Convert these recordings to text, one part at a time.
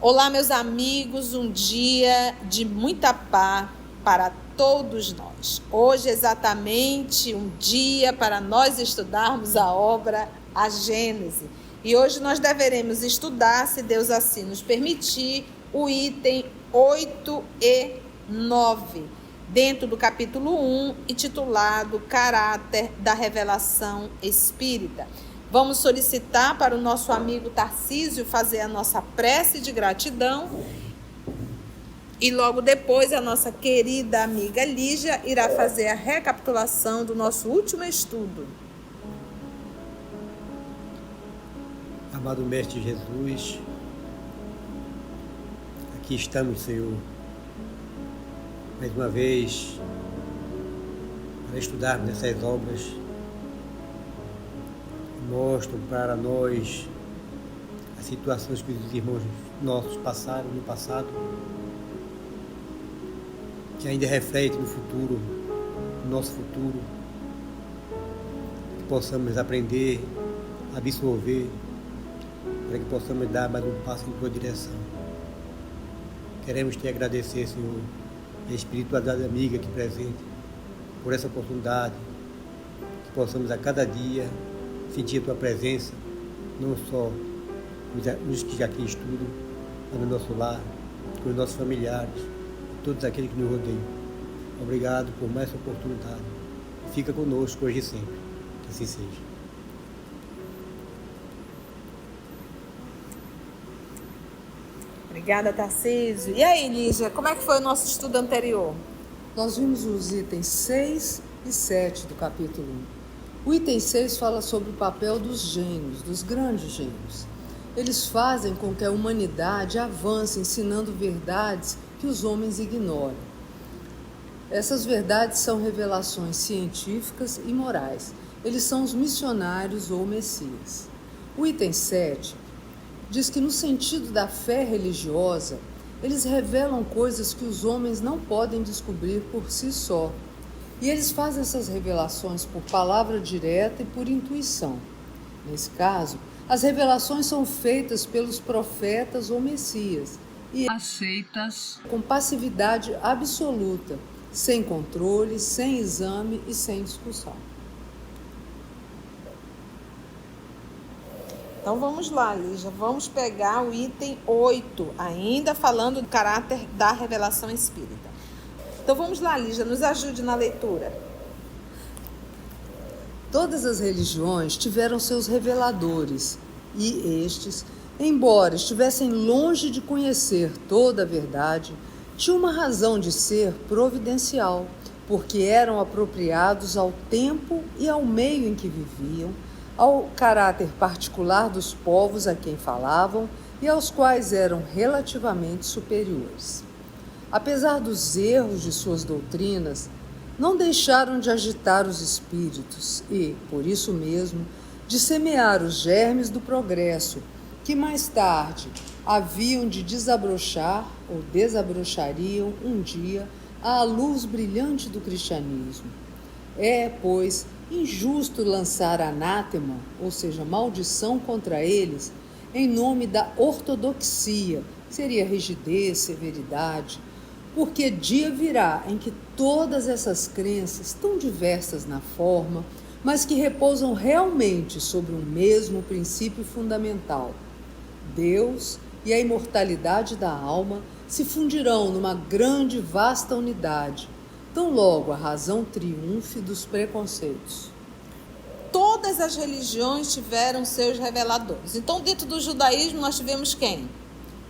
Olá, meus amigos, um dia de muita paz para todos nós. Hoje é exatamente um dia para nós estudarmos a obra A Gênese. E hoje nós deveremos estudar, se Deus assim nos permitir, o item 8 e 9, dentro do capítulo 1, intitulado Caráter da Revelação Espírita. Vamos solicitar para o nosso amigo Tarcísio fazer a nossa prece de gratidão e logo depois a nossa querida amiga Lígia irá fazer a recapitulação do nosso último estudo. Amado Mestre Jesus, aqui estamos, Senhor, mais uma vez para estudarmos essas obras. Mostram para nós as situações que os irmãos nossos passaram no passado, que ainda refletem no futuro, no nosso futuro, que possamos aprender, absorver, para que possamos dar mais um passo em tua direção. Queremos te agradecer, Senhor, e a espiritualidade amiga aqui presente, por essa oportunidade, que possamos a cada dia sentir a tua presença, não só nos que já aqui estudam, mas no nosso lar, com os nossos familiares, e todos aqueles que nos rodeiam. Obrigado por mais essa oportunidade. Fica conosco hoje e sempre. Que assim seja. Obrigada, Tarcísio. E aí, Lígia, como é que foi o nosso estudo anterior? Nós vimos os itens 6 e 7 do capítulo 1. O item 6 fala sobre o papel dos gênios, dos grandes gênios. Eles fazem com que a humanidade avance ensinando verdades que os homens ignoram. Essas verdades são revelações científicas e morais. Eles são os missionários ou messias. O item 7 diz que no sentido da fé religiosa, eles revelam coisas que os homens não podem descobrir por si só. E eles fazem essas revelações por palavra direta e por intuição. Nesse caso, as revelações são feitas pelos profetas ou messias e aceitas com passividade absoluta, sem controle, sem exame e sem discussão. Então vamos lá, Lígia, vamos pegar o item 8, ainda falando do caráter da revelação espírita. Então vamos lá, Lígia, nos ajude na leitura. Todas as religiões tiveram seus reveladores, e estes, embora estivessem longe de conhecer toda a verdade, tinham uma razão de ser providencial, porque eram apropriados ao tempo e ao meio em que viviam, ao caráter particular dos povos a quem falavam e aos quais eram relativamente superiores. Apesar dos erros de suas doutrinas, não deixaram de agitar os espíritos e, por isso mesmo, de semear os germes do progresso, que mais tarde haviam de desabrochar ou desabrochariam um dia à luz brilhante do cristianismo. É, pois, injusto lançar anátema, ou seja, maldição contra eles, em nome da ortodoxia, seria rigidez, severidade, porque dia virá em que todas essas crenças, tão diversas na forma, mas que repousam realmente sobre um mesmo princípio fundamental, Deus e a imortalidade da alma, se fundirão numa grande e vasta unidade, tão logo a razão triunfe dos preconceitos. Todas as religiões tiveram seus reveladores. Então, dentro do judaísmo, nós tivemos quem?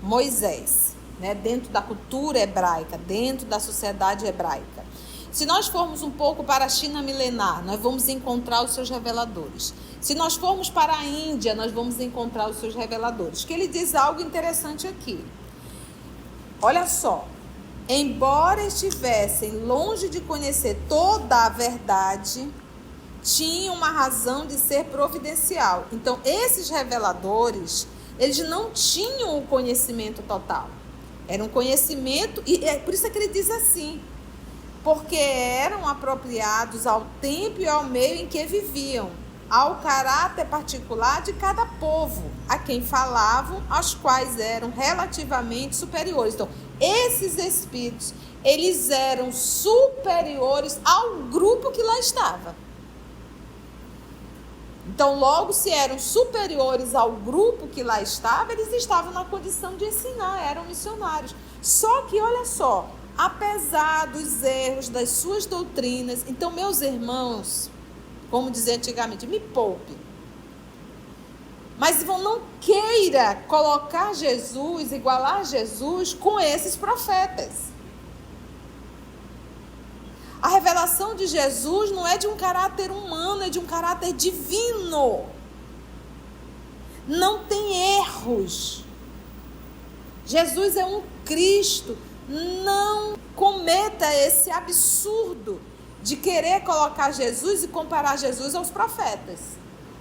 Moisés. Dentro da cultura hebraica, dentro da sociedade hebraica. Se nós formos um pouco para a China milenar, nós vamos encontrar os seus reveladores. Se nós formos para a Índia, nós vamos encontrar os seus reveladores. Que ele diz algo interessante aqui. Olha só, embora estivessem longe de conhecer toda a verdade, tinham uma razão de ser providencial. Então, esses reveladores, eles não tinham o conhecimento total. Era um conhecimento, e é por isso que ele diz assim, porque eram apropriados ao tempo e ao meio em que viviam, ao caráter particular de cada povo, a quem falavam, aos quais eram relativamente superiores. Então, esses espíritos, eles eram superiores ao grupo que lá estava. Então, logo, se eram superiores ao grupo que lá estava, eles estavam na condição de ensinar, eram missionários. Só que, olha só, apesar dos erros das suas doutrinas, então, meus irmãos, como dizia antigamente, me poupe. Mas não queira colocar Jesus, igualar Jesus com esses profetas. A revelação de Jesus não é de um caráter humano, é de um caráter divino. Não tem erros. Jesus é um Cristo. Não cometa esse absurdo de querer colocar Jesus e comparar Jesus aos profetas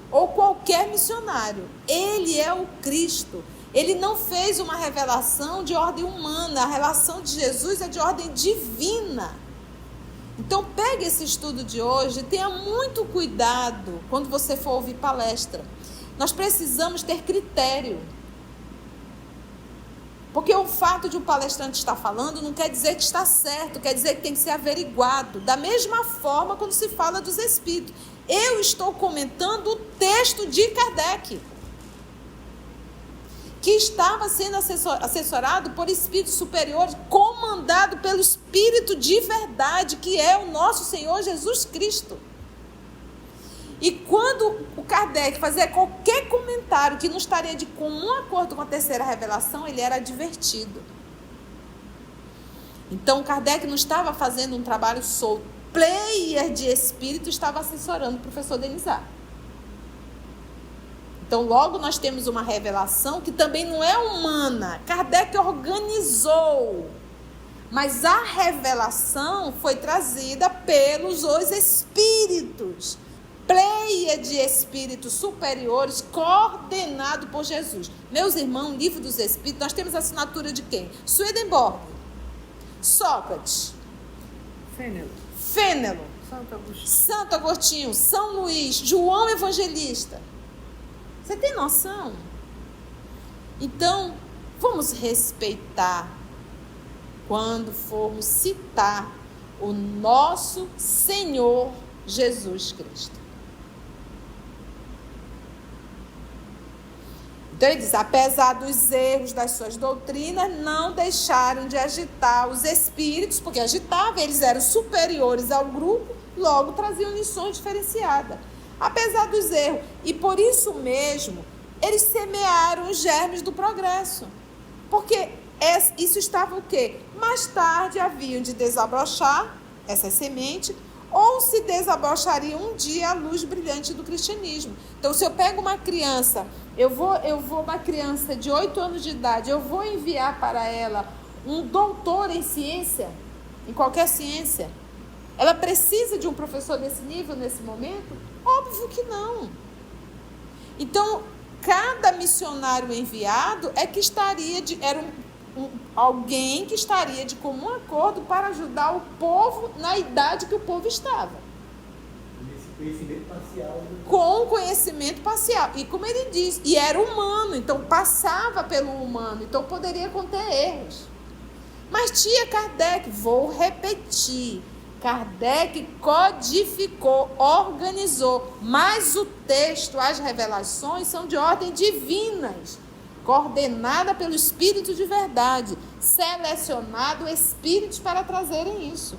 ou qualquer missionário. Ele é o Cristo. Ele não fez uma revelação de ordem humana. A revelação de Jesus é de ordem divina. Então, pegue esse estudo de hoje e tenha muito cuidado quando você for ouvir palestra. Nós precisamos ter critério. Porque o fato de um palestrante estar falando não quer dizer que está certo, quer dizer que tem que ser averiguado. Da mesma forma quando se fala dos espíritos. Eu estou comentando o texto de Kardec, que estava sendo assessorado por espíritos superiores, comandado pelo Espírito de verdade, que é o nosso Senhor Jesus Cristo. E quando o Kardec fazia qualquer comentário que não estaria de comum acordo com a terceira revelação, ele era advertido. Então, Kardec não estava fazendo um trabalho solto. Player de espírito estava assessorando o professor Denizar. Então, logo nós temos uma revelação que também não é humana. Kardec organizou. Mas a revelação foi trazida pelos os espíritos. Pleia de espíritos superiores, coordenado por Jesus. Meus irmãos, Livro dos Espíritos, nós temos a assinatura de quem? Swedenborg, Sócrates, Fênelon, Santo Agostinho, São Luís, João Evangelista. Você tem noção? Então, vamos respeitar quando formos citar o nosso Senhor Jesus Cristo. Então ele diz, apesar dos erros das suas doutrinas, não deixaram de agitar os espíritos, porque agitavam, eles eram superiores ao grupo, logo traziam lições diferenciadas. Apesar dos erros, e por isso mesmo, eles semearam os germes do progresso. Porque isso estava o quê? Mais tarde haviam de desabrochar essas sementes, ou se desabrocharia um dia a luz brilhante do cristianismo. Então, se eu pego uma criança, uma criança de 8 anos de idade, eu vou enviar para ela um doutor em ciência, em qualquer ciência. Ela precisa de um professor desse nível, nesse momento? Óbvio que não. Então, cada missionário enviado era alguém que estaria de comum acordo para ajudar o povo na idade que o povo estava. Conhecimento parcial. Com conhecimento parcial. E como ele diz, e era humano, então passava pelo humano, então poderia conter erros. Mas tia Kardec, vou repetir, Kardec codificou, organizou, mas o texto, as revelações são de ordem divinas, coordenada pelo Espírito de verdade, selecionado espíritos para trazerem isso.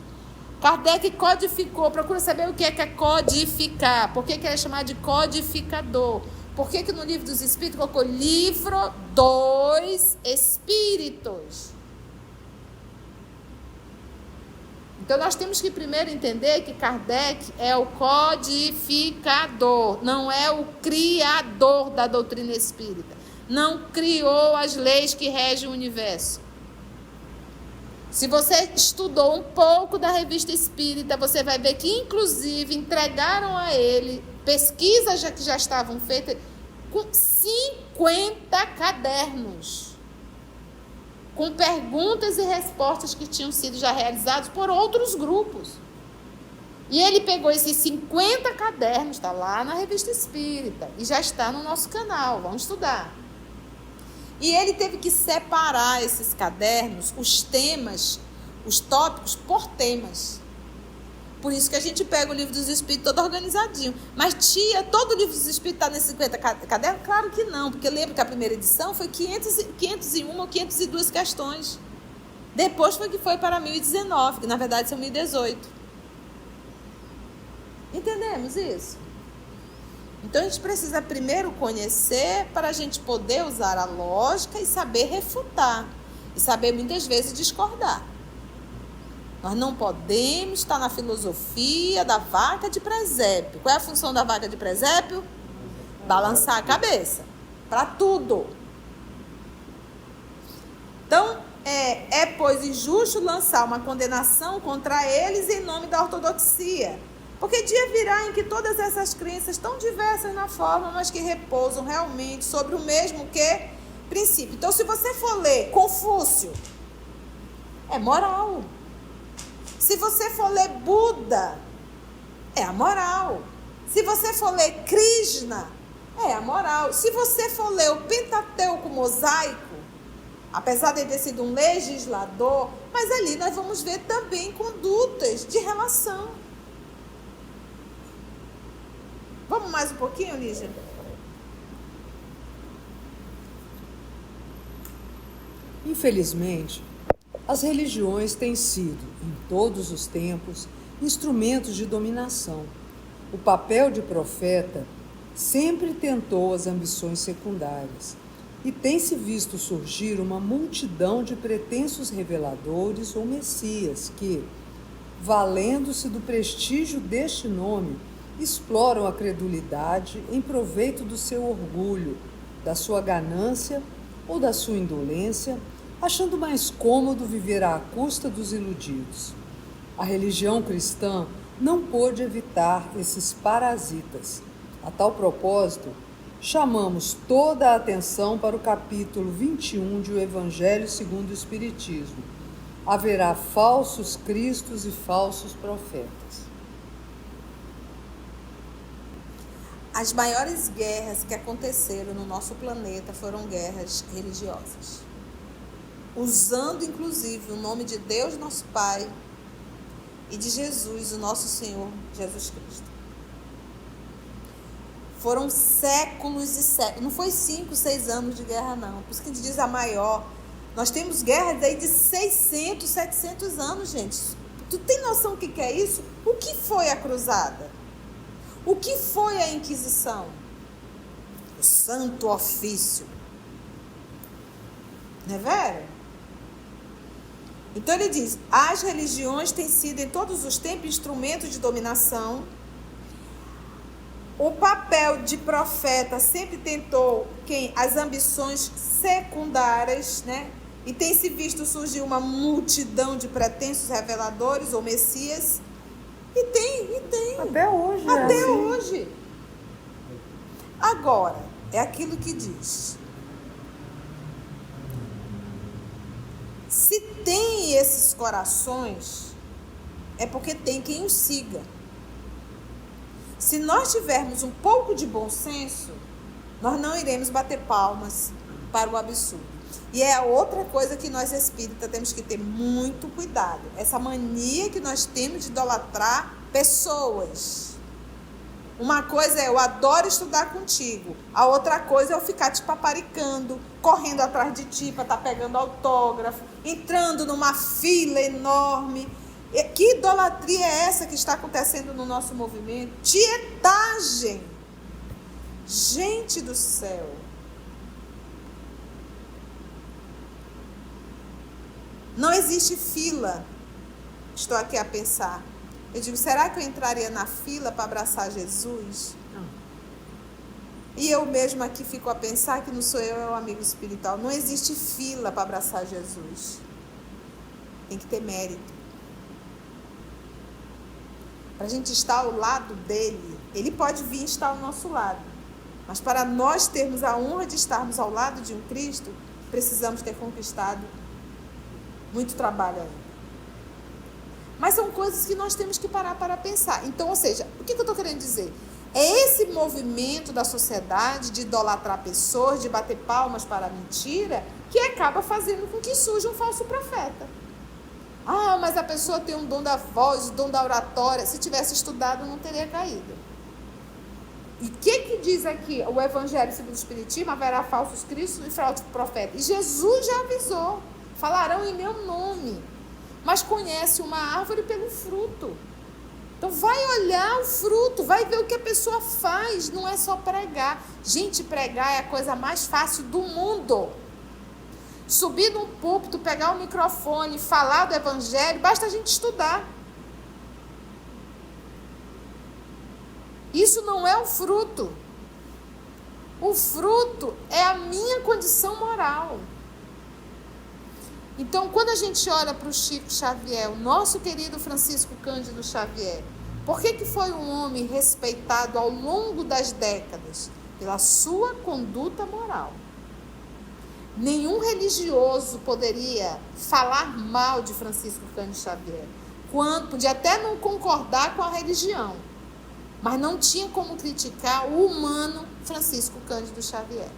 Kardec codificou, procura saber o que é codificar, por que é chamado de codificador, por que no Livro dos Espíritos colocou Livro dos Espíritos. Então nós temos que primeiro entender que Kardec é o codificador, não é o criador da doutrina espírita. Não criou as leis que regem o universo. Se você estudou um pouco da Revista Espírita, você vai ver que, inclusive, entregaram a ele pesquisas que já estavam feitas com 50 cadernos, com perguntas e respostas que tinham sido já realizadas por outros grupos. E ele pegou esses 50 cadernos, está lá na Revista Espírita, e já está no nosso canal, vamos estudar. E ele teve que separar esses cadernos, os temas, os tópicos, por temas. Por isso que a gente pega o Livro dos Espíritos todo organizadinho. Mas, tia, todo o Livro dos Espíritos está nesses 50 cadernos? Claro que não, porque lembra que a primeira edição foi 501 ou 502 questões. Depois foi que foi para 1019, que na verdade são 1018. Entendemos isso? Então, a gente precisa primeiro conhecer para a gente poder usar a lógica e saber refutar. E saber, muitas vezes, discordar. Nós não podemos estar na filosofia da vaca de presépio. Qual é a função da vaca de presépio? Balançar a cabeça. Para tudo. Então, pois, injusto lançar uma condenação contra eles em nome da ortodoxia. Porque dia virá em que todas essas crenças, tão diversas na forma, mas que repousam realmente sobre o mesmo princípio. Então, se você for ler Confúcio, é moral. Se você for ler Buda, é a moral. Se você for ler Krishna, é a moral. Se você for ler o Pentateuco mosaico, apesar de ter sido um legislador, mas ali nós vamos ver também condutas de relação. Vamos mais um pouquinho, Lígia? Infelizmente, as religiões têm sido, em todos os tempos, instrumentos de dominação. O papel de profeta sempre tentou as ambições secundárias e tem-se visto surgir uma multidão de pretensos reveladores ou messias que, valendo-se do prestígio deste nome, exploram a credulidade em proveito do seu orgulho, da sua ganância ou da sua indolência, achando mais cômodo viver à custa dos iludidos. A religião cristã não pôde evitar esses parasitas. A tal propósito, chamamos toda a atenção para o capítulo 21 de O Evangelho segundo o Espiritismo. Haverá falsos cristos e falsos profetas. As maiores guerras que aconteceram no nosso planeta foram guerras religiosas. Usando, inclusive, o nome de Deus, nosso Pai, e de Jesus, o nosso Senhor Jesus Cristo. Foram séculos e séculos. Não foi 5, 6 anos de guerra, não. Por isso que a gente diz a maior. Nós temos guerras aí de 600, 700 anos, gente. Tu tem noção do que é isso? O que foi a cruzada? O que foi a Inquisição? O Santo Ofício. Não é verdade? Então ele diz, as religiões têm sido em todos os tempos instrumentos de dominação. O papel de profeta sempre tentou as ambições secundárias, né? E tem se visto surgir uma multidão de pretensos reveladores ou messias. E tem. Até hoje. Até hoje. Agora, é aquilo que diz. Se tem esses corações, é porque tem quem os siga. Se nós tivermos um pouco de bom senso, nós não iremos bater palmas para o absurdo. E é outra coisa que nós espíritas temos que ter muito cuidado. Essa mania que nós temos de idolatrar pessoas. Uma coisa é eu adoro estudar contigo. A outra coisa é eu ficar te paparicando, correndo atrás de ti para estar pegando autógrafo, entrando numa fila enorme. Que idolatria é essa que está acontecendo no nosso movimento? Tietagem. Gente do céu. Não existe fila. Estou aqui a pensar. Eu digo, será que eu entraria na fila para abraçar Jesus? Não. E eu mesma aqui fico a pensar que não sou eu, é o amigo espiritual. Não existe fila para abraçar Jesus. Tem que ter mérito. Para a gente estar ao lado dele, ele pode vir estar ao nosso lado. Mas para nós termos a honra de estarmos ao lado de um Cristo, precisamos ter conquistado muito trabalho ainda. Mas são coisas que nós temos que parar para pensar. Então, ou seja, o que eu estou querendo dizer? É esse movimento da sociedade de idolatrar pessoas, de bater palmas para a mentira, que acaba fazendo com que surja um falso profeta. Ah, mas a pessoa tem um dom da voz, o dom da oratória. Se tivesse estudado, não teria caído. E o que diz aqui o Evangelho segundo o Espiritismo? Haverá falsos cristos e falsos profetas. E Jesus já avisou. Falarão em meu nome. Mas conhece uma árvore pelo fruto. Então vai olhar o fruto, vai ver o que a pessoa faz, não é só pregar. Gente, pregar é a coisa mais fácil do mundo. Subir num púlpito, pegar o microfone, falar do evangelho, basta a gente estudar. Isso não é o fruto. O fruto é a minha condição moral. Então, quando a gente olha para o Chico Xavier, o nosso querido Francisco Cândido Xavier, por que foi um homem respeitado ao longo das décadas? Pela sua conduta moral. Nenhum religioso poderia falar mal de Francisco Cândido Xavier. Podia até não concordar com a religião, mas não tinha como criticar o humano Francisco Cândido Xavier.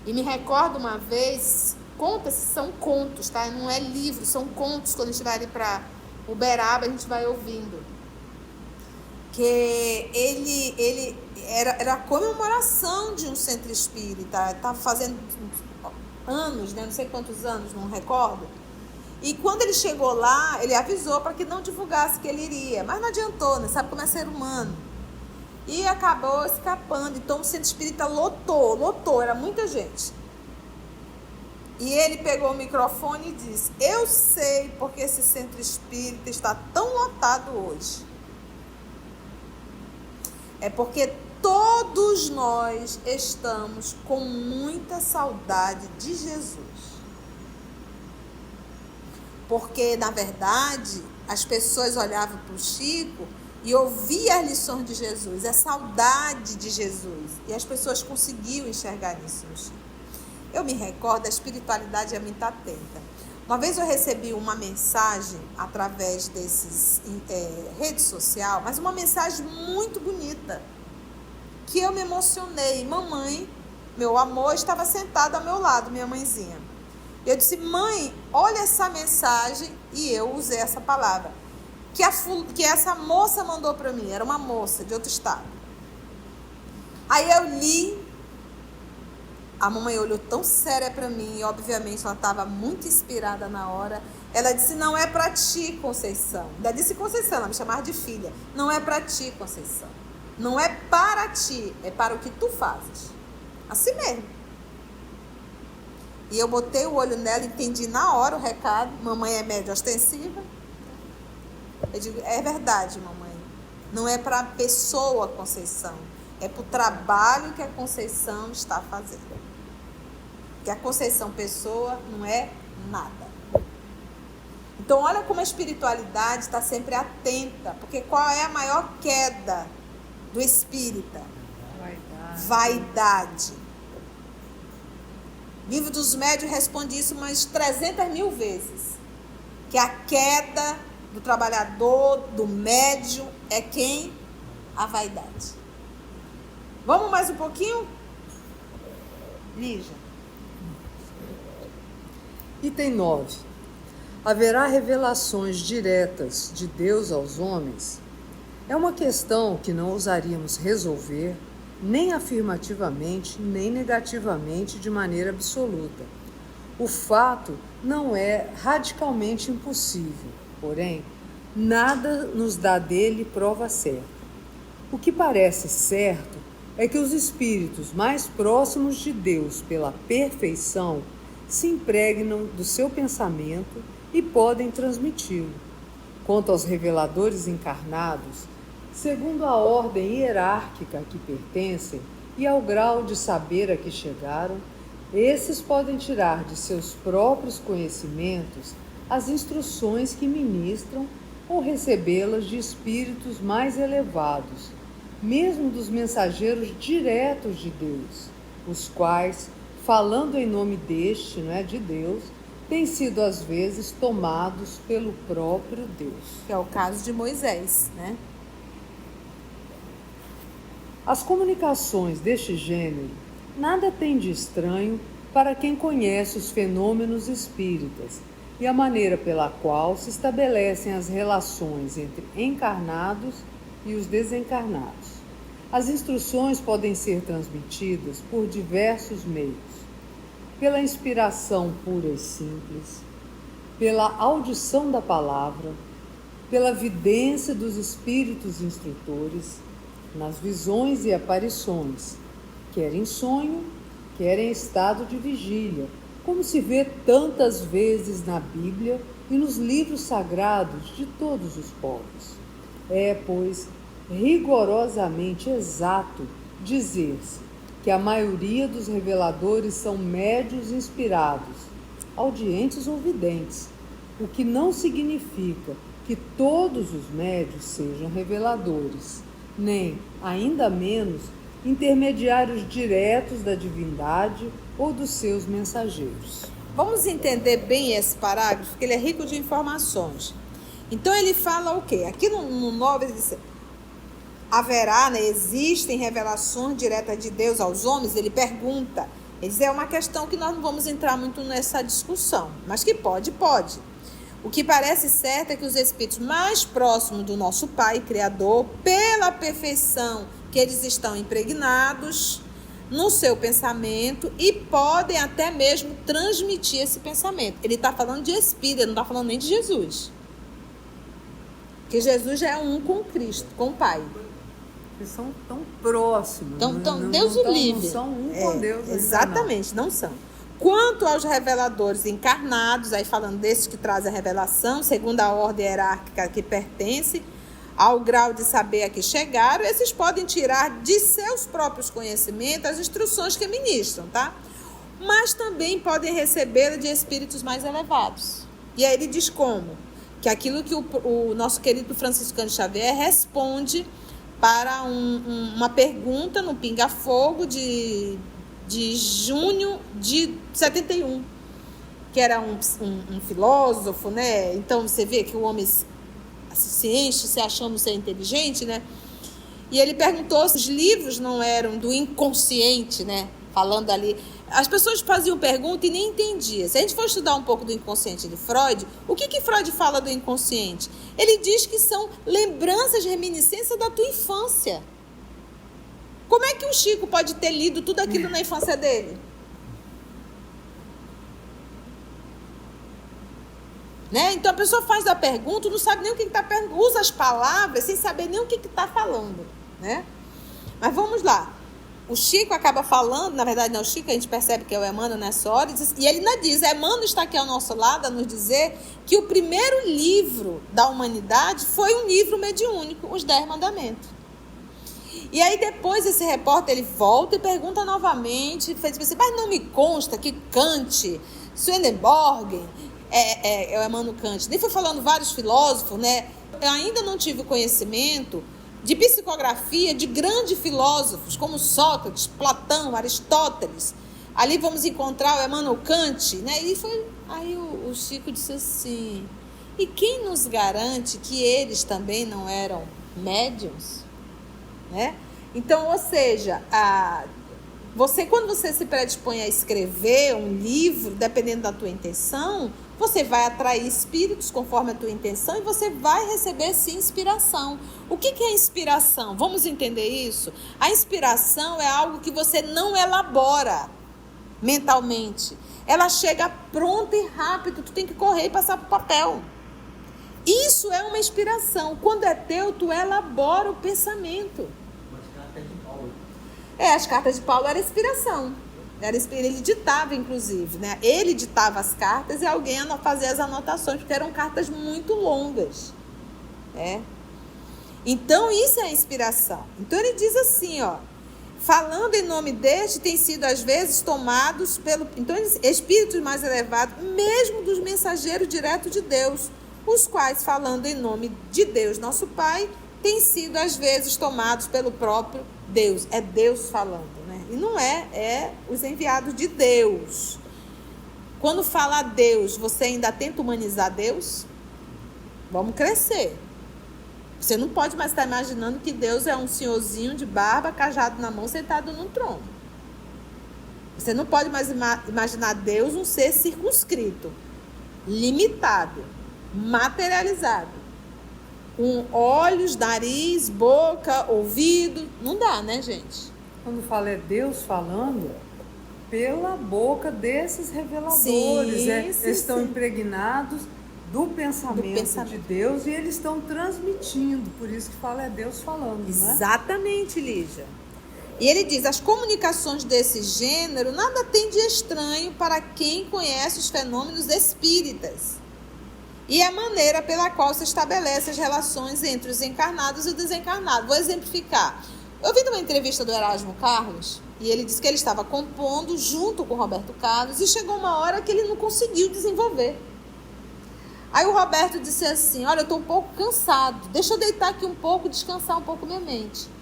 E me recordo uma vez, são contos, tá? Não é livro, são contos. Quando a gente vai ali para Uberaba, a gente vai ouvindo. Que ele era a comemoração de um centro espírita. Estava fazendo anos, né? Não sei quantos anos, não recordo. E quando ele chegou lá, ele avisou para que não divulgasse que ele iria. Mas não adiantou, né? Sabe como é ser humano. E acabou escapando. Então o centro espírita lotou, era muita gente. E ele pegou o microfone e disse: eu sei porque esse centro espírita está tão lotado hoje. É porque todos nós estamos com muita saudade de Jesus. Porque, na verdade, as pessoas olhavam para o Chico e ouviam as lições de Jesus, a saudade de Jesus. E as pessoas conseguiam enxergar isso no Chico. Eu me recordo, a espiritualidade é muito atenta. Uma vez eu recebi uma mensagem através desses rede social, mas uma mensagem muito bonita, que eu me emocionei. Mamãe, meu amor, estava sentada ao meu lado, minha mãezinha. Eu disse: mãe, olha essa mensagem, e eu usei essa palavra, que essa moça mandou para mim, era uma moça de outro estado. Aí eu li. A mamãe olhou tão séria para mim, e obviamente ela estava muito inspirada na hora. Ela disse: não é para ti, Conceição. Ainda disse Conceição, ela me chamava de filha. Não é para ti, Conceição. Não é para ti, é para o que tu fazes. Assim mesmo. E eu botei o olho nela, entendi na hora o recado. Mamãe é média ostensiva. Eu digo: é verdade, mamãe. Não é para a pessoa, Conceição. É para o trabalho que a Conceição está fazendo. Que a Conceição pessoa não é nada. Então, olha como a espiritualidade está sempre atenta. Porque qual é a maior queda do espírita? Vaidade. O Livro dos Médiuns responde isso umas 300.000 vezes. Que a queda do trabalhador, do médium, é quem? A vaidade. Vamos mais um pouquinho? Lígia. Item 9. Haverá revelações diretas de Deus aos homens? É uma questão que não ousaríamos resolver, nem afirmativamente, nem negativamente, de maneira absoluta. O fato não é radicalmente impossível, porém, nada nos dá dele prova certa. O que parece certo é que os espíritos mais próximos de Deus pela perfeição se impregnam do seu pensamento e podem transmiti-lo. Quanto aos reveladores encarnados, segundo a ordem hierárquica a que pertencem e ao grau de saber a que chegaram, esses podem tirar de seus próprios conhecimentos as instruções que ministram ou recebê-las de espíritos mais elevados, mesmo dos mensageiros diretos de Deus, os quais, falando em nome de Deus, têm sido às vezes tomados pelo próprio Deus. Que é o caso de Moisés, né? As comunicações deste gênero nada têm de estranho para quem conhece os fenômenos espíritas e a maneira pela qual se estabelecem as relações entre encarnados e os desencarnados. As instruções podem ser transmitidas por diversos meios: pela inspiração pura e simples, pela audição da palavra, pela vidência dos espíritos instrutores, nas visões e aparições, quer em sonho, quer em estado de vigília, como se vê tantas vezes na Bíblia e nos livros sagrados de todos os povos. É, pois, rigorosamente exato dizer-se que a maioria dos reveladores são médiuns inspirados, audientes ou videntes, o que não significa que todos os médiuns sejam reveladores, nem, ainda menos, intermediários diretos da divindade ou dos seus mensageiros. Vamos entender bem esse parágrafo, porque ele é rico de informações. Então ele fala o quê? Aqui no 9 ele diz: haverá, né, existem revelações diretas de Deus aos homens? Ele pergunta. Ele diz, é uma questão que nós não vamos entrar muito nessa discussão, mas que pode. O que parece certo é que os espíritos mais próximos do nosso Pai Criador, pela perfeição que eles estão impregnados no seu pensamento e podem até mesmo transmitir esse pensamento. Ele está falando de espírito, ele não está falando nem de Jesus. Porque Jesus já é um com Cristo, com o Pai. Eles são tão próximos. Então, Deus o livre. Não são um com Deus. Exatamente, não são. Quanto aos reveladores encarnados, aí falando desses que trazem a revelação, segundo a ordem hierárquica que pertence ao grau de saber a que chegaram, esses podem tirar de seus próprios conhecimentos as instruções que ministram, tá? Mas também podem receber de espíritos mais elevados. E aí ele diz como? Que aquilo que o nosso querido Francisco Cândido Xavier responde para uma pergunta no Pinga Fogo de junho de 71, que era um filósofo, né? Então você vê que o homem se enche se achando ser inteligente, né? E ele perguntou se os livros não eram do inconsciente, né? Falando ali, as pessoas faziam pergunta e nem entendiam. Se a gente for estudar um pouco do inconsciente de Freud, o que Freud fala do inconsciente? Ele diz que são lembranças, reminiscências da tua infância. Como é que o Chico pode ter lido tudo aquilo na infância dele? Né? Então a pessoa faz a pergunta, não sabe nem o que está perguntando, usa as palavras sem saber nem o que está falando. Né? Mas vamos lá. O Chico acaba falando, na verdade não é o Chico, a gente percebe que é o Emmanuel nessa hora, e ele ainda diz, Emmanuel está aqui ao nosso lado a nos dizer que o primeiro livro da humanidade foi um livro mediúnico, os 10 Mandamentos. E aí depois esse repórter ele volta e pergunta novamente, fez assim, mas não me consta que Kant, Swedenborg, é o Emmanuel Kant, nem foi falando vários filósofos, né? Eu ainda não tive conhecimento de psicografia de grandes filósofos como Sócrates, Platão, Aristóteles. Ali vamos encontrar o Emmanuel Kant, né? Aí o Chico disse assim, e quem nos garante que eles também não eram médiuns? Né? Então, ou seja, quando você se predispõe a escrever um livro, dependendo da tua intenção, você vai atrair espíritos conforme a tua intenção e você vai receber, sim, inspiração. O que é inspiração? Vamos entender isso? A inspiração é algo que você não elabora mentalmente. Ela chega pronta e rápido, tu tem que correr e passar para o papel. Isso é uma inspiração. Quando é teu, tu elabora o pensamento. As cartas de Paulo era inspiração. Ele ditava, inclusive, né? Ele ditava as cartas e alguém fazia as anotações, porque eram cartas muito longas. Né? Então, isso é a inspiração. Então, ele diz assim, ó, falando em nome deste, tem sido, às vezes, tomados espíritos mais elevados, mesmo dos mensageiros diretos de Deus, os quais, falando em nome de Deus, nosso Pai, têm sido, às vezes, tomados pelo próprio Deus. É Deus falando, né? E não é os enviados de Deus. Quando fala Deus, você ainda tenta humanizar Deus? Vamos crescer. Você não pode mais estar imaginando que Deus é um senhorzinho de barba, cajado na mão, sentado num trono. Você não pode mais imaginar Deus um ser circunscrito, limitado, materializado. Com olhos, nariz, boca, ouvido. Não dá, né, gente? Quando fala é Deus falando, pela boca desses reveladores. Eles estão impregnados do pensamento de Deus e eles estão transmitindo. Por isso que fala é Deus falando, né? Exatamente, Lígia. E ele diz, as comunicações desse gênero nada tem de estranho para quem conhece os fenômenos espíritas e a maneira pela qual se estabelecem as relações entre os encarnados e o desencarnado. Vou exemplificar. Eu vi uma entrevista do Erasmo Carlos e ele disse que ele estava compondo junto com o Roberto Carlos e chegou uma hora que ele não conseguiu desenvolver. Aí o Roberto disse assim, olha, eu estou um pouco cansado, deixa eu deitar aqui um pouco, descansar um pouco minha mente.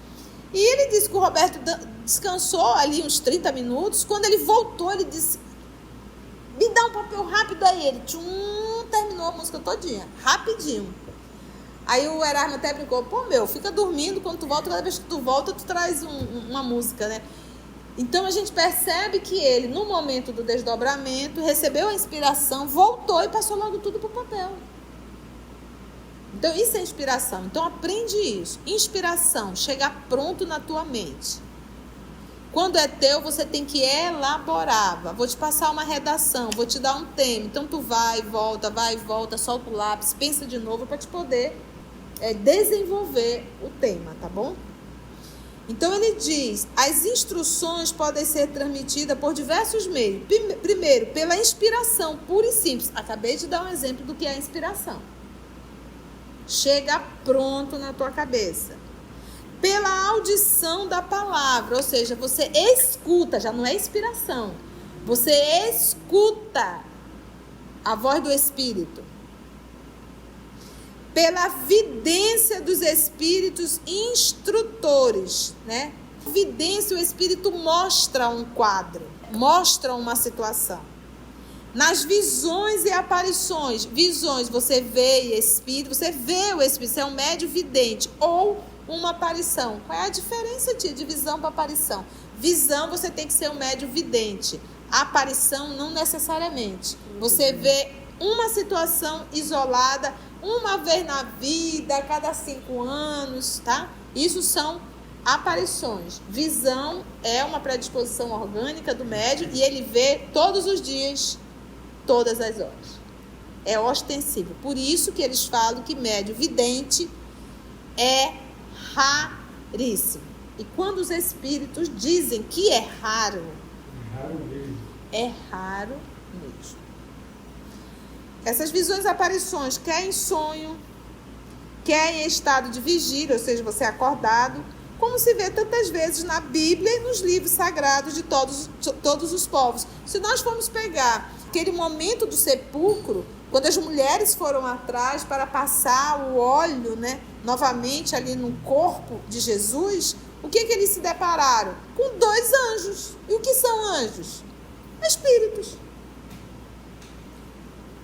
E ele disse que o Roberto descansou ali uns 30 minutos, quando ele voltou, ele disse, me dá um papel rápido aí. Ele terminou a música todinha, rapidinho. Aí o Erasmo até brincou, fica dormindo quando tu volta, cada vez que tu volta, tu traz uma música, né? Então a gente percebe que ele, no momento do desdobramento, recebeu a inspiração, voltou e passou logo tudo pro papel. Então isso é inspiração. Então aprende isso. Inspiração, chega pronto na tua mente. Quando é teu, você tem que elaborar. Vou te passar uma redação, vou te dar um tema. Então tu vai e volta, solta o lápis, pensa de novo para te poder desenvolver o tema, tá bom? Então ele diz, as instruções podem ser transmitidas por diversos meios. Primeiro, pela inspiração, pura e simples. Acabei de dar um exemplo do que é a inspiração. Chega pronto na tua cabeça. Pela audição da palavra, ou seja, você escuta, já não é inspiração. Você escuta a voz do Espírito. Pela vidência dos espíritos instrutores, né? Vidência, o espírito mostra um quadro, mostra uma situação. Nas visões e aparições, visões, você vê espírito, você vê o espírito, você é um médium vidente ou uma aparição. Qual é a diferença de visão para aparição? Visão, você tem que ser um médium vidente. Aparição, não necessariamente. Você vê uma situação isolada, uma vez na vida, a cada 5 anos, tá? Isso são aparições. Visão é uma predisposição orgânica do médium e ele vê todos os dias, todas as horas. É ostensivo. Por isso que eles falam que médium vidente é raríssimo. E quando os espíritos dizem que é raro, é raro mesmo. Essas visões e aparições, quer em sonho, quer em estado de vigília, ou seja, você é acordado, como se vê tantas vezes na Bíblia e nos livros sagrados de todos os povos. Se nós formos pegar aquele momento do sepulcro, quando as mulheres foram atrás para passar o óleo, né, novamente ali no corpo de Jesus, o que eles se depararam? Com 2 anjos. E o que são anjos? Espíritos.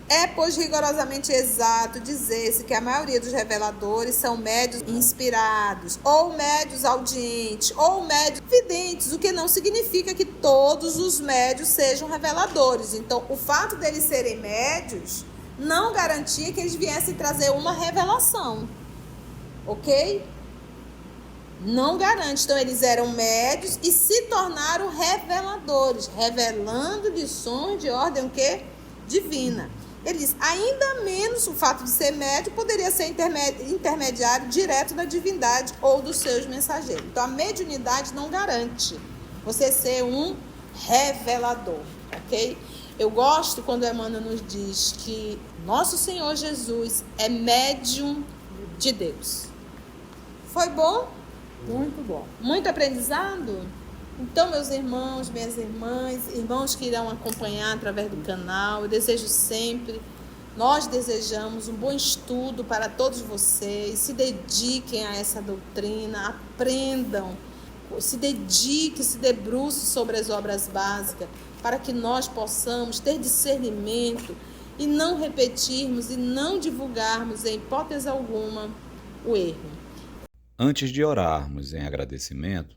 É, pois, rigorosamente exato dizer-se que a maioria dos reveladores são médios inspirados, ou médios audientes, ou médios videntes, o que não significa que todos os médios sejam reveladores. Então, o fato deles serem médios não garantia que eles viessem trazer uma revelação, ok? Não garante. Então, eles eram médios e se tornaram reveladores, revelando lições de ordem o quê? Divina. Ele diz, ainda menos o fato de ser médium poderia ser intermediário direto da divindade ou dos seus mensageiros. Então, a mediunidade não garante você ser um revelador, ok? Eu gosto quando Emmanuel nos diz que nosso Senhor Jesus é médium de Deus. Foi bom? Muito bom. Muito aprendizado? Então, meus irmãos, minhas irmãs, irmãos que irão acompanhar através do canal, eu desejo sempre, nós desejamos um bom estudo para todos vocês, se dediquem a essa doutrina, aprendam se dedique, se debruce sobre as obras básicas, para que nós possamos ter discernimento e não repetirmos e não divulgarmos, em hipótese alguma, o erro. Antes de orarmos em agradecimento,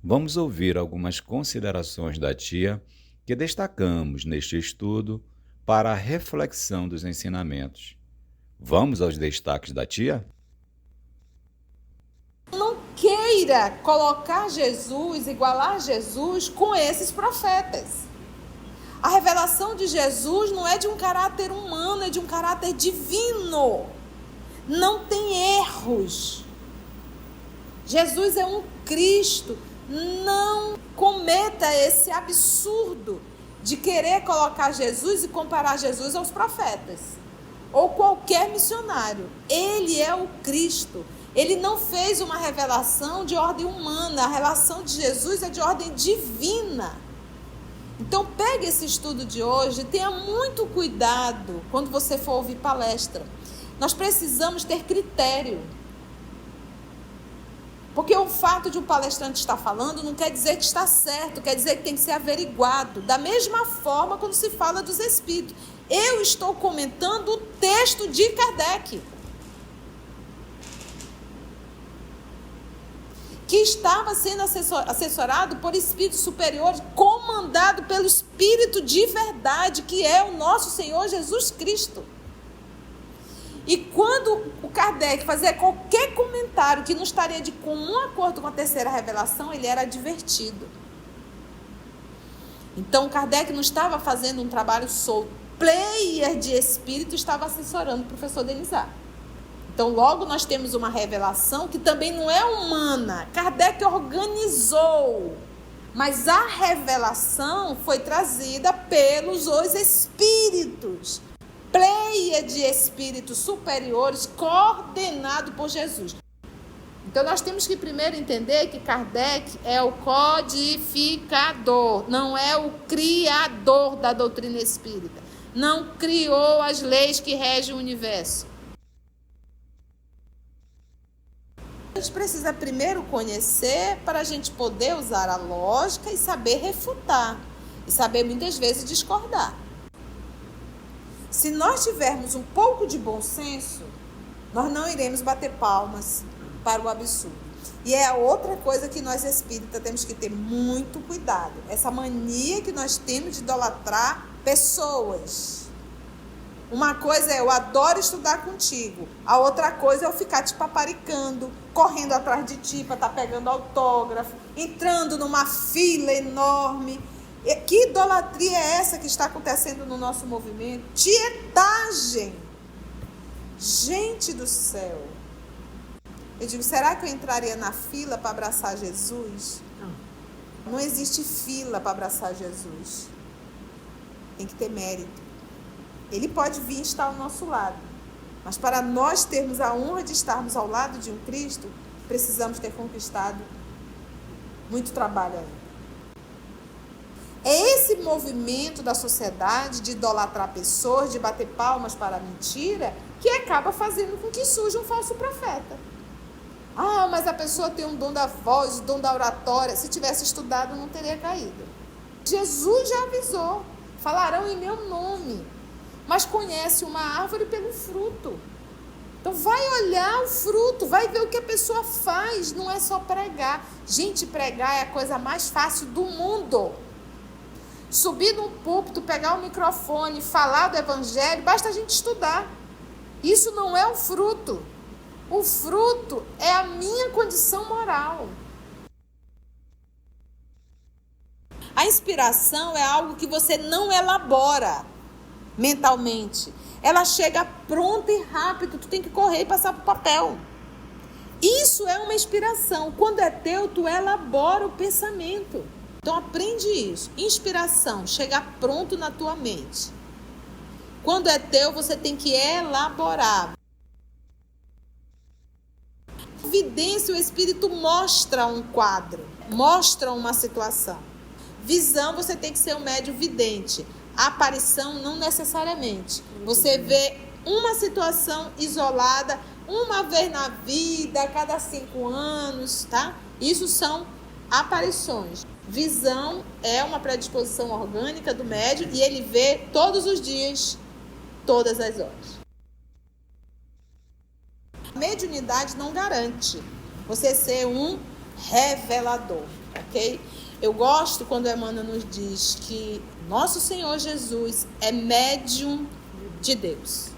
vamos ouvir algumas considerações da tia que destacamos neste estudo para a reflexão dos ensinamentos. Vamos aos destaques da tia? Não queira colocar Jesus, igualar Jesus com esses profetas. A revelação de Jesus não é de um caráter humano, é de um caráter divino. Não tem erros. Jesus é um Cristo. Não cometa esse absurdo de querer colocar Jesus e comparar Jesus aos profetas ou qualquer missionário. Ele é o Cristo. Ele não fez uma revelação de ordem humana. A revelação de Jesus é de ordem divina. Então, pegue esse estudo de hoje e tenha muito cuidado quando você for ouvir palestra. Nós precisamos ter critério. Porque o fato de um palestrante estar falando não quer dizer que está certo, quer dizer que tem que ser averiguado. Da mesma forma quando se fala dos espíritos. Eu estou comentando o texto de Kardec, que estava sendo assessorado por espíritos superiores, comandado pelo Espírito de verdade, que é o nosso Senhor Jesus Cristo. E quando o Kardec fazia qualquer comentário que não estaria de comum acordo com a terceira revelação, ele era advertido. Então, Kardec não estava fazendo um trabalho solto. Player de espírito estava assessorando o professor Denizar. Então, logo nós temos uma revelação que também não é humana. Kardec organizou, mas a revelação foi trazida pelos os espíritos. Pleia de espíritos superiores coordenado por Jesus. Então, nós temos que primeiro entender que Kardec é o codificador, não é o criador da doutrina espírita. Não criou as leis que regem o universo. A gente precisa primeiro conhecer para a gente poder usar a lógica e saber refutar. E saber muitas vezes discordar. Se nós tivermos um pouco de bom senso, nós não iremos bater palmas para o absurdo. E é outra coisa que nós espíritas temos que ter muito cuidado. Essa mania que nós temos de idolatrar pessoas. Uma coisa é eu adoro estudar contigo. A outra coisa é eu ficar te paparicando, correndo atrás de ti para estar pegando autógrafo, entrando numa fila enorme. Que idolatria é essa que está acontecendo no nosso movimento? Tietagem! Gente do céu! Eu digo, será que eu entraria na fila para abraçar Jesus? Não existe fila para abraçar Jesus. Tem que ter mérito. Ele pode vir estar ao nosso lado. Mas para nós termos a honra de estarmos ao lado de um Cristo, precisamos ter conquistado muito trabalho ainda. É esse movimento da sociedade de idolatrar pessoas, de bater palmas para a mentira, que acaba fazendo com que surja um falso profeta. Ah, mas a pessoa tem um dom da voz, o dom da oratória. Se tivesse estudado, não teria caído. Jesus já avisou. Falarão em meu nome. Mas conhece uma árvore pelo fruto. Então vai olhar o fruto, vai ver o que a pessoa faz. Não é só pregar. Gente, pregar é a coisa mais fácil do mundo. Subir num púlpito, pegar o microfone, falar do evangelho, basta a gente estudar. Isso não é o fruto. O fruto é a minha condição moral. A inspiração é algo que você não elabora mentalmente. Ela chega pronta e rápido, tu tem que correr e passar para o papel. Isso é uma inspiração. Quando é teu, tu elabora o pensamento. Então aprende isso. Inspiração, chega pronto na tua mente. Quando é teu, você tem que elaborar. Vidência, o espírito mostra um quadro, mostra uma situação. Visão, você tem que ser um médium vidente. Aparição, não necessariamente. Você vê uma situação isolada, uma vez na vida, a cada 5 anos, tá? Isso são aparições. Visão é uma predisposição orgânica do médium e ele vê todos os dias, todas as horas. A mediunidade não garante você ser um revelador, ok? Eu gosto quando Emmanuel nos diz que nosso Senhor Jesus é médium de Deus.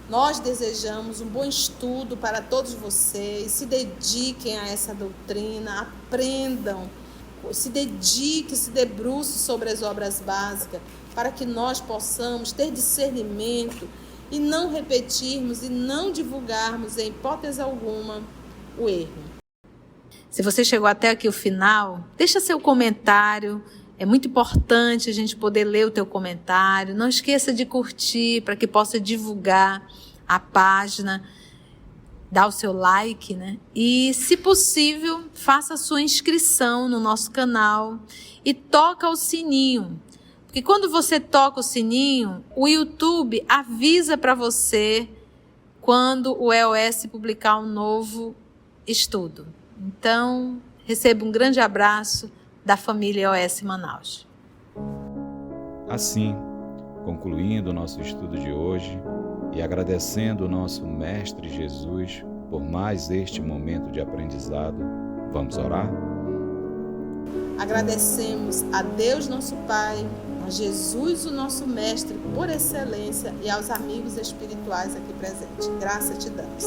Nós desejamos um bom estudo para todos vocês, se dediquem a essa doutrina, aprendam, se dediquem, se debrucem sobre as obras básicas, para que nós possamos ter discernimento e não repetirmos e não divulgarmos, em hipótese alguma, o erro. Se você chegou até aqui o final, deixa seu comentário. É muito importante a gente poder ler o teu comentário. Não esqueça de curtir para que possa divulgar a página, dar o seu like, né? E, se possível, faça a sua inscrição no nosso canal e toca o sininho. Porque quando você toca o sininho, o YouTube avisa para você quando o EOS publicar um novo estudo. Então, receba um grande abraço da família EOS Manaus. Assim, concluindo o nosso estudo de hoje e agradecendo o nosso Mestre Jesus por mais este momento de aprendizado, vamos orar? Agradecemos a Deus nosso Pai, a Jesus o nosso Mestre por excelência e aos amigos espirituais aqui presentes. Graça te damos.